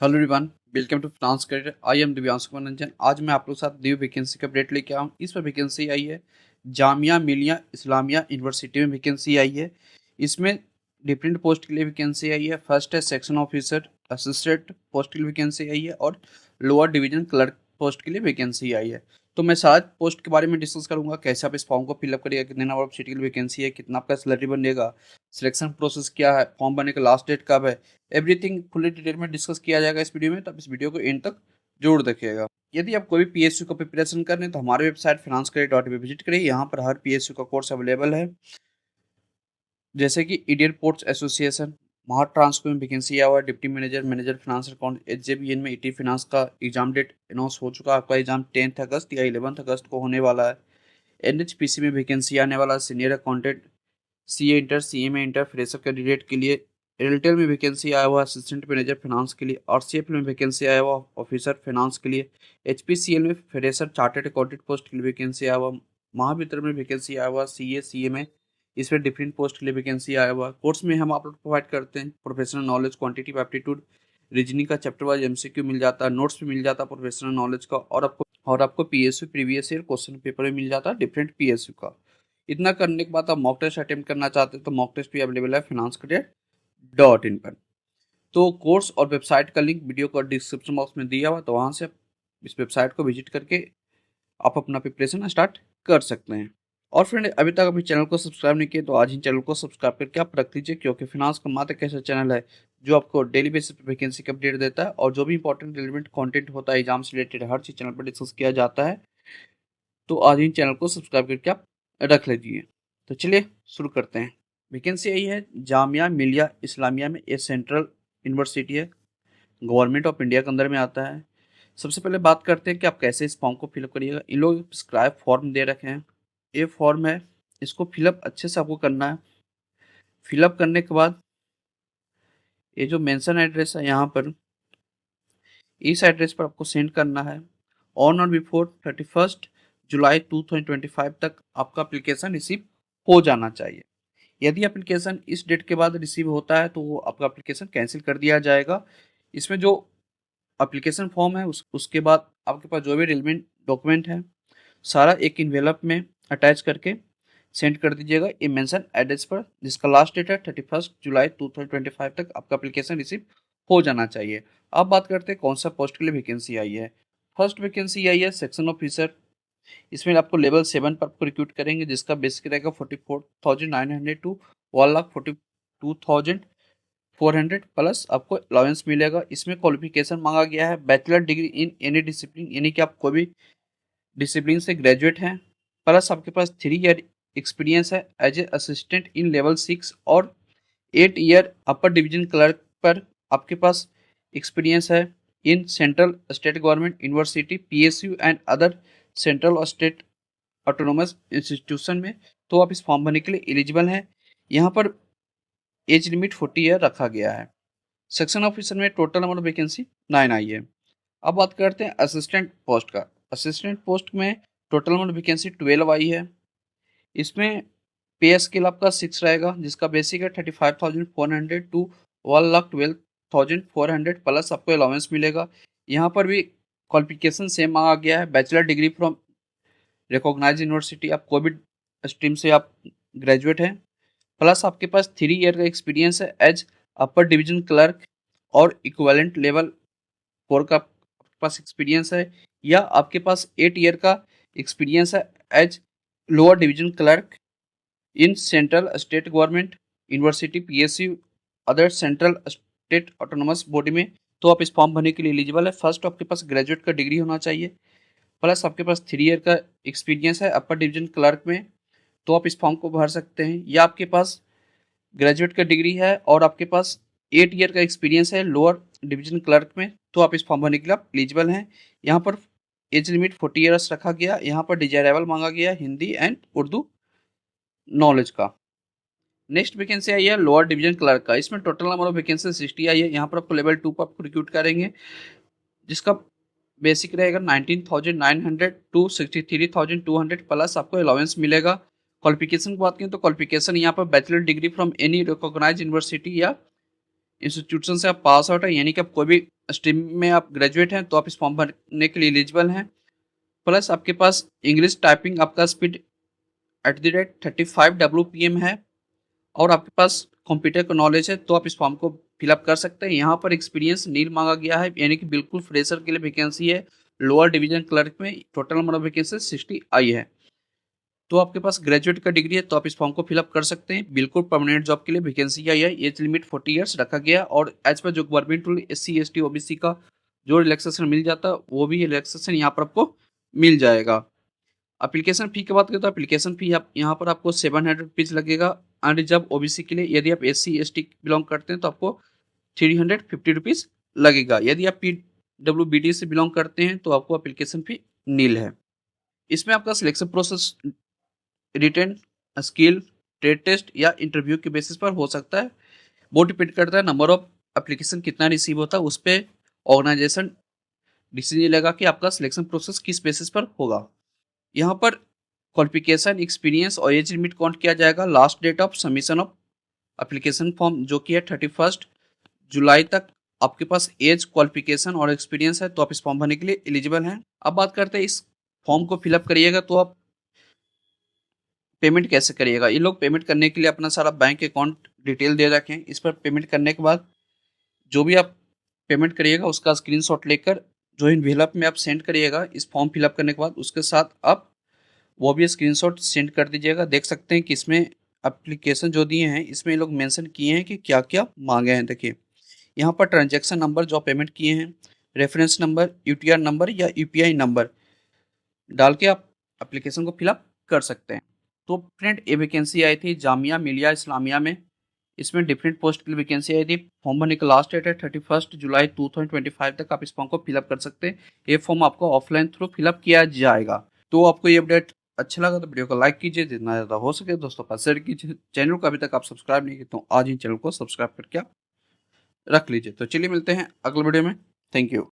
Hello everyone, welcome to France career. I am Divyansh Kumar Ranjan. आज मैं आप लोग के साथ न्यू वैकेंसी का अपडेट लेके आया हूँ। इस पर वैकेंसी आई है जामिया मिलिया इस्लामिया यूनिवर्सिटी में वैकेंसी आई है। इसमें डिफरेंट पोस्ट के लिए वैकेंसी आई है। फर्स्ट है सेक्शन ऑफिसर असिस्टेंट पोस्ट के लिए वैकेंसी आई है और लोअर डिवीजन क्लर्क पोस्ट के लिए वैकेंसी आई है। तो मैं सारा पोस्ट के बारे में डिस्कस करूंगा, कैसे आप इस फॉर्म को फिलअप करिएगा, कितने नंबर ऑफ सीट की वैकेंसी है, कितना आपका सैलरी बनेगा, सिलेक्शन प्रोसेस क्या है, फॉर्म भरने का लास्ट डेट कब है, एवरीथिंग फुली डिटेल में डिस्कस किया जाएगा इस वीडियो में। तो आप इस वीडियो को एंड तक जरूर देखिएगा। यदि आप कोई भी पीएसयू का प्रिपरेशन कर रहे हैं तो हमारे वेबसाइट finanscareer.in पे विजिट करिए। यहाँ पर हर पीएसयू का कोर्स अवेलेबल है, जैसे कि इंडियन पोर्ट्स एसोसिएशन, महाट्रांसको में वैकेंसी आया हुआ है, deputy manager, manager finance account, HJBN में ईटी फाइनेंस का एग्जाम डेट अनाउंस हो चुका है। आपका एग्जाम 10 अगस्त या 11 अगस्त को होने वाला है। एनएचपीसी में वैकेंसी आने वाला है, senior accountant, CA inter, CMA inter fresher candidate के लिए। एयरटेल में वैकेंसी आया हुआ असिस्टेंट मैनेजर फाइनेंस के लिए। आरसीएफ में वैकेंसी आया हुआ ऑफिसर फाइनेंस के लिए। एचपीसीएल में फ्रेशर चार्टर्ड अकाउंटेंट पोस्ट के लिए वैकेंसी आया हुआ। महावितरण में वैकेंसी आया हुआ सीए सीएमए, इसमें डिफरेंट पोस्ट के लिए वैकेंसी आया हुआ। कोर्स में हम आप लोग प्रोवाइड करते हैं professional knowledge, quantity aptitude, reasoning का चैप्टर वाइज एमसीक्यू मिल जाता है, नोट्स भी मिल जाता है प्रोफेशनल नॉलेज का, और आपको PSU previous year question paper भी मिल जाता है डिफरेंट पीएसयू का। इतना करने के बाद आप मॉक टेस्ट अटेम्प्ट करना चाहते हैं तो मॉक टेस्ट भी अवेलेबल है finanscareer.in पर। तो कोर्स और वेबसाइट का लिंक वीडियो का डिस्क्रिप्शन बॉक्स में दिया हुआ, तो वहाँ से आप इस वेबसाइट को विजिट करके आप अपना प्रिपरेशन स्टार्ट कर सकते हैं। और फ्रेंड, अभी तक अभी चैनल को सब्सक्राइब नहीं किए तो आज ही चैनल को सब्सक्राइब करके आप रख लीजिए, क्योंकि फिनांस का मात्र एक ऐसा चैनल है जो आपको डेली बेसिस पे वैकेंसी का अपडेट देता है और जो भी इंपॉर्टेंट रिलेवेंट कंटेंट होता है एग्जाम से रिलेटेड हर चीज चैनल पर डिस्कस किया जाता है। तो आज ही चैनल को सब्सक्राइब करके आप रख लीजिए। तो चलिए शुरू करते हैं। वैकेंसी यही है जामिया मिलिया इस्लामिया में, ये सेंट्रल यूनिवर्सिटी है, गवर्नमेंट ऑफ इंडिया के अंदर में आता है। सबसे पहले बात करते हैं कि आप कैसे इस फॉर्म को फिलअप करिएगा। इन लोग प्रिस्क्राइब फॉर्म दे रखे हैं, ये फॉर्म है, इसको फिलअप अच्छे से आपको करना है। फिलअप करने के बाद ये जो मेंशन एड्रेस है यहाँ पर, इस एड्रेस पर आपको सेंड करना है। ऑन और बिफोर 31 जुलाई 2025 तक आपका एप्लीकेशन रिसीव हो जाना चाहिए। यदि एप्लीकेशन इस डेट के बाद रिसीव होता है तो वो आपका एप्लीकेशन कैंसिल कर दिया जाएगा। इसमें जो एप्लीकेशन फॉर्म है उसके बाद आपके पास जो भी रिलेवेंट डॉक्यूमेंट है सारा एक इन्वेलप में अटैच करके सेंड कर दीजिएगा ये मेंशन एड्रेस पर, जिसका लास्ट डेट है 31 जुलाई 2025 तक आपका एप्लीकेशन रिसीव हो जाना चाहिए। अब बात करते हैं कौन सा पोस्ट के लिए वैकेंसी आई है। फर्स्ट वैकेंसी आई है सेक्शन ऑफिसर। इसमें आपको लेवल 7 पर आपको रिक्रूट करेंगे, जिसका बेसिक रहेगा 44,900 टू 1,42,400 प्लस आपको अलाउंस मिलेगा। इसमें क्वालिफिकेशन मांगा गया है bachelor degree in any discipline, यानी कि आप कोई भी डिसिप्लिन से ग्रेजुएट हैं, प्लस आपके पास 3 ईयर एक्सपीरियंस है as a assistant in level 6 और 8 ईयर अपर डिवीजन क्लर्क पर आपके पास एक्सपीरियंस है इन central state government university PSU and other central और स्टेट ऑटोनोमस इंस्टीट्यूशन में, तो आप इस फॉर्म भरने के लिए एलिजिबल हैं। यहाँ पर एज लिमिट 40 ईयर रखा गया है। सेक्शन ऑफिसर में टोटल नंबर ऑफ वैकेंसी 9 आई है। अब बात करते हैं असिस्टेंट पोस्ट का। असिस्टेंट पोस्ट में टोटल नंबर वैकेंसी 12 आई है। इसमें पे स्केल आपका 6 रहेगा, जिसका बेसिक है 35,400 टू 1,12,400 प्लस आपको अलाउंस मिलेगा। यहाँ पर भी क्वालिफिकेशन सेम मांगा गया है, bachelor degree from recognise university, आप कोई भी स्ट्रीम से आप ग्रेजुएट हैं, प्लस आपके पास 3 ईयर का एक्सपीरियंस है एज अपर डिवीजन क्लर्क और इक्विवेलेंट लेवल 4 का आपके पास एक्सपीरियंस है, या आपके पास 8 ईयर का एक्सपीरियंस है as lower division clerk in central state government university PSU other central state autonomous body में, तो आप इस फॉर्म भरने के लिए एलिजिबल है। फर्स्ट आपके पास ग्रेजुएट का डिग्री होना चाहिए, प्लस आपके पास 3 ईयर का एक्सपीरियंस है अपर डिवीजन क्लर्क में, तो आप इस फॉर्म को भर सकते हैं। या आपके पास ग्रेजुएट का डिग्री है और आपके पास 8 ईयर का एक्सपीरियंस है लोअर डिवीजन क्लर्क में, तो आप इस फॉर्म भरने के लिए आप एलिजिबल हैं। यहाँ पर एज लिमिट 40 ईयर्स रखा गया। यहाँ पर डिजायरेबल मांगा गया हिंदी एंड उर्दू नॉलेज का। नेक्स्ट वैकेंसी आई है लोअर डिवीजन क्लर्क का। इसमें टोटल नंबर ऑफ वैकेंसी 60 आई है। यहाँ पर आपको लेवल 2 पर आपको रिक्रूट करेंगे, जिसका बेसिक रहेगा 19,900 टू 63,200 प्लस आपको अलाउंस मिलेगा। क्वालिफिकेशन की बात करें तो क्वालिफिकेशन यहाँ पर bachelor degree from any recognise university या इंस्टीट्यूशन से आप पास आउट है, यानी कि आप कोई भी स्ट्रीम में आप ग्रेजुएट हैं तो आप इस फॉर्म भरने के लिए एलिजिबल हैं। प्लस आपके पास इंग्लिश टाइपिंग आपका स्पीड @35 WPM है और आपके पास कंप्यूटर का नॉलेज है तो आप इस फॉर्म को फिलअप कर सकते हैं। यहाँ पर एक्सपीरियंस नील मांगा गया है, यानी कि बिल्कुल फ्रेशर के लिए वैकेंसी है। लोअर डिवीजन क्लर्क में टोटल नंबर ऑफ वैकेंसी 60 आई है। तो आपके पास ग्रेजुएट का डिग्री है तो आप इस फॉर्म को फिलअप कर सकते हैं। बिल्कुल परमानेंट जॉब के लिए वैकेंसी आई है। एज लिमिट 40 ईयर्स रखा गया और एज पर जो government rule SC ST OBC का जो रिलैक्सेशन मिल जाता है वो भी रिलैक्सेशन यहाँ पर आपको मिल जाएगा। एप्लीकेशन फ़ी की बात करें तो एप्लीकेशन फ़ी आप यहाँ पर आपको 700 रुपीज़ लगेगा। अनरिजर्व OBC के लिए, यदि आप SC ST बिलोंग करते हैं तो आपको 350 रुपीज़ लगेगा। यदि आप PWBD से बिलोंग करते हैं तो आपको एप्लीकेशन फ़ी नील है। इसमें आपका selection process written, skill, trade test या इंटरव्यू के बेसिस पर हो सकता है। वो डिपेंड करता है नंबर ऑफ एप्लीकेशन कितना रिसीव होता है, उस पर ऑर्गेनाइजेशन डिसीजन लेगा कि आपका सिलेक्शन प्रोसेस किस बेसिस पर होगा। यहाँ पर क्वालिफिकेशन, एक्सपीरियंस और एज लिमिट काउंट किया जाएगा। Last date of submission of application form जो कि है 31 जुलाई तक। आपके पास एज, क्वालिफिकेशन और एक्सपीरियंस है तो आप इस फॉर्म भरने के लिए एलिजिबल हैं। अब बात करते हैं इस फॉर्म को फिलअप करिएगा तो आप पेमेंट कैसे करिएगा। ये लोग पेमेंट करने के लिए अपना सारा बैंक अकाउंट डिटेल दे रखे हैं। इस पर पेमेंट करने के बाद जो भी आप पेमेंट करिएगा उसका स्क्रीनशॉट लेकर जो इन्वेलप में आप सेंड करिएगा इस फॉर्म फिलअप करने के बाद, उसके साथ आप वो भी स्क्रीनशॉट सेंड कर दीजिएगा। देख सकते हैं कि इसमें एप्लीकेशन जो दिए हैं इसमें ये लोग मेंशन किए हैं कि क्या क्या मांगे हैं। देखिए यहाँ पर ट्रांजैक्शन नंबर जो पेमेंट किए हैं, रेफरेंस नंबर, UTR नंबर या UPI नंबर डाल के आप एप्लीकेशन को फिलअप कर सकते हैं। तो फ्रेंड ये वैकेंसी आई थी जामिया मिलिया इस्लामिया में। इसमें डिफरेंट पोस्ट के लिए वैकेंसी आई थी। फॉर्म भरने का लास्ट डेट है 31 जुलाई 2025 तक आप इस फॉर्म को फिलअप कर सकते हैं। ये फॉर्म आपको ऑफलाइन थ्रू फिलअप किया जाएगा। तो आपको ये अपडेट अच्छा लगा तो वीडियो को लाइक कीजिए, जितना ज़्यादा हो सके दोस्तों का शेयर कीजिए। चैनल को अभी तक आप सब्सक्राइब नहीं किए तो आज ही चैनल को सब्सक्राइब करके आप रख लीजिए। तो चलिए मिलते हैं अगले वीडियो में। Thank you.